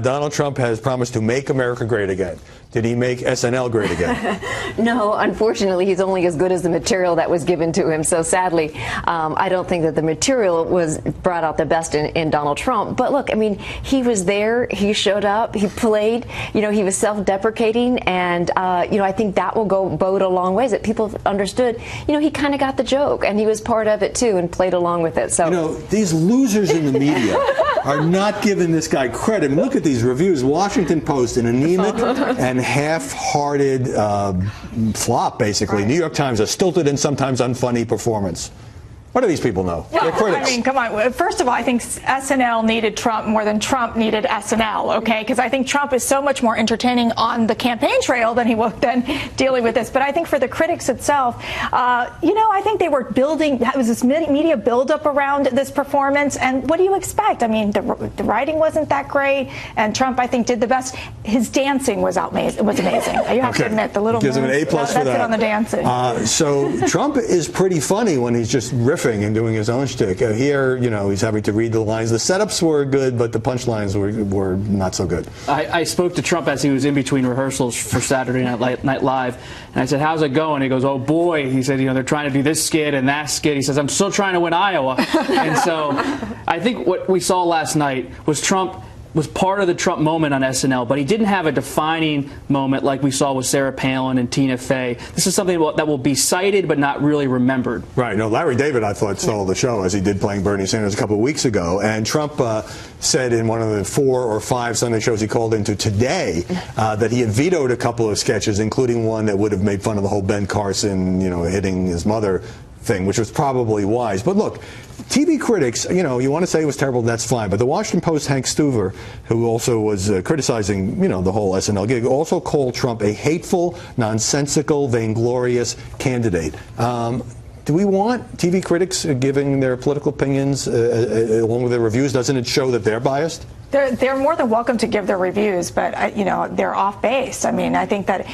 Donald Trump has promised to make America great again. Did he make SNL great again? No, unfortunately, he's only as good as the material that was given to him. So sadly, I don't think that the material was brought out the best in Donald Trump. But look, I mean, he was there. He showed up. He played. You know, he was self-deprecating. And, you know, I think that will bode a long ways, that people understood, you know, he kind of got the joke. And he was part of it, too, and played along with it. So, you know, these losers in the media are not giving this guy credit. I mean, look at these reviews. Washington Post, an anemic and half-hearted flop, basically. Right. New York Times, a stilted and sometimes unfunny performance. What do these people know? Well, they're critics. I mean, come on. First of all, I think SNL needed Trump more than Trump needed SNL, okay? Because I think Trump is so much more entertaining on the campaign trail than he was then dealing with this. But I think for the critics itself, you know, I think they were building, it was this media buildup around this performance. And what do you expect? I mean, the writing wasn't that great. And Trump, I think, did the best. His dancing was amazing. You have to admit, the little gives him an A+ for that. That's it on the dancing. So Trump is pretty funny when he's just riffing and doing his own shtick. Here, you know, he's having to read the lines. The setups were good, but the punchlines were not so good. I spoke to Trump as he was in between rehearsals for Saturday Night Live, and I said, "How's it going?" He goes, "Oh boy," he said, "you know, they're trying to do this skit and that skit." He says, "I'm still trying to win Iowa." And so I think what we saw last night was Trump was part of the Trump moment on SNL, but he didn't have a defining moment like we saw with Sarah Palin and Tina Fey. This is something that will be cited but not really remembered. Right. No, Larry David, I thought, stole the show, as he did playing Bernie Sanders a couple of weeks ago. And Trump said in one of the 4 or 5 Sunday shows he called into today that he had vetoed a couple of sketches, including one that would have made fun of the whole Ben Carson, you know, hitting his mother thing, which was probably wise. But look, TV critics, you know, you want to say it was terrible, that's fine. But the Washington Post, Hank Stuver, who also was criticizing, you know, the whole SNL gig, also called Trump a hateful, nonsensical, vainglorious candidate. Do we want TV critics giving their political opinions along with their reviews? Doesn't it show that they're biased? They're more than welcome to give their reviews, but, you know, they're off base. I mean, I think that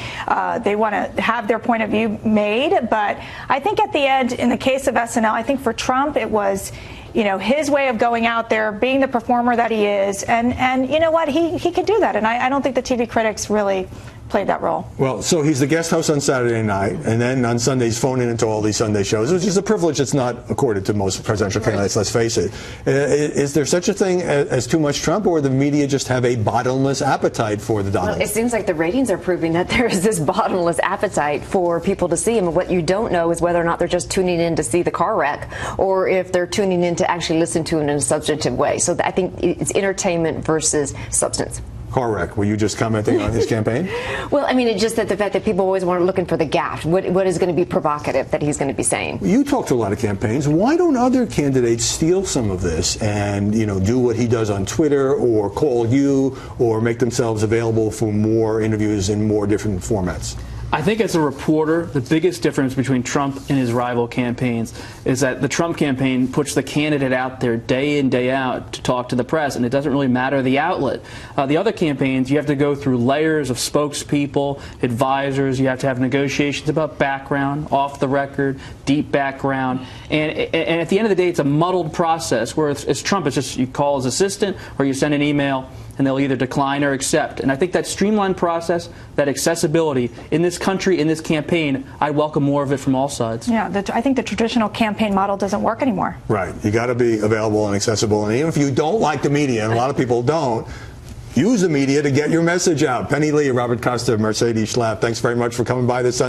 they want to have their point of view made. But I think at the end, in the case of SNL, I think for Trump, it was, you know, his way of going out there, being the performer that he is. And you know what? He can do that. And I don't think the TV critics really played that role. Well, so he's the guest host on Saturday night, and then on Sundays phoning into all these Sunday shows, which is a privilege that's not accorded to most presidential candidates, let's face it. Is there such a thing as too much Trump, or the media just have a bottomless appetite for the Donald? Well, it seems like the ratings are proving that there is this bottomless appetite for people to see him. And what you don't know is whether or not they're just tuning in to see the car wreck, or if they're tuning in to actually listen to him in a substantive way. So I think it's entertainment versus substance. Car wreck. Were you just commenting on his campaign? Well, I mean, it's just that the fact that people always want looking for the gaffe. What is going to be provocative that he's going to be saying? You talk to a lot of campaigns. Why don't other candidates steal some of this and, you know, do what he does on Twitter, or call you, or make themselves available for more interviews in more different formats? I think as a reporter, the biggest difference between Trump and his rival campaigns is that the Trump campaign puts the candidate out there day in, day out to talk to the press, and it doesn't really matter the outlet. The other campaigns, you have to go through layers of spokespeople, advisors, you have to have negotiations about background, off the record, deep background, and at the end of the day, it's a muddled process, where it's Trump, it's just you call his assistant or you send an email, and they'll either decline or accept. And I think that streamlined process, that accessibility in this country, in this campaign, I welcome more of it from all sides. Yeah, I think the traditional campaign model doesn't work anymore. Right. You got to be available and accessible. And even if you don't like the media, and a lot of people don't, use the media to get your message out. Penny Lee, Robert Costa, Mercedes Schlapp, thanks very much for coming by this Sunday.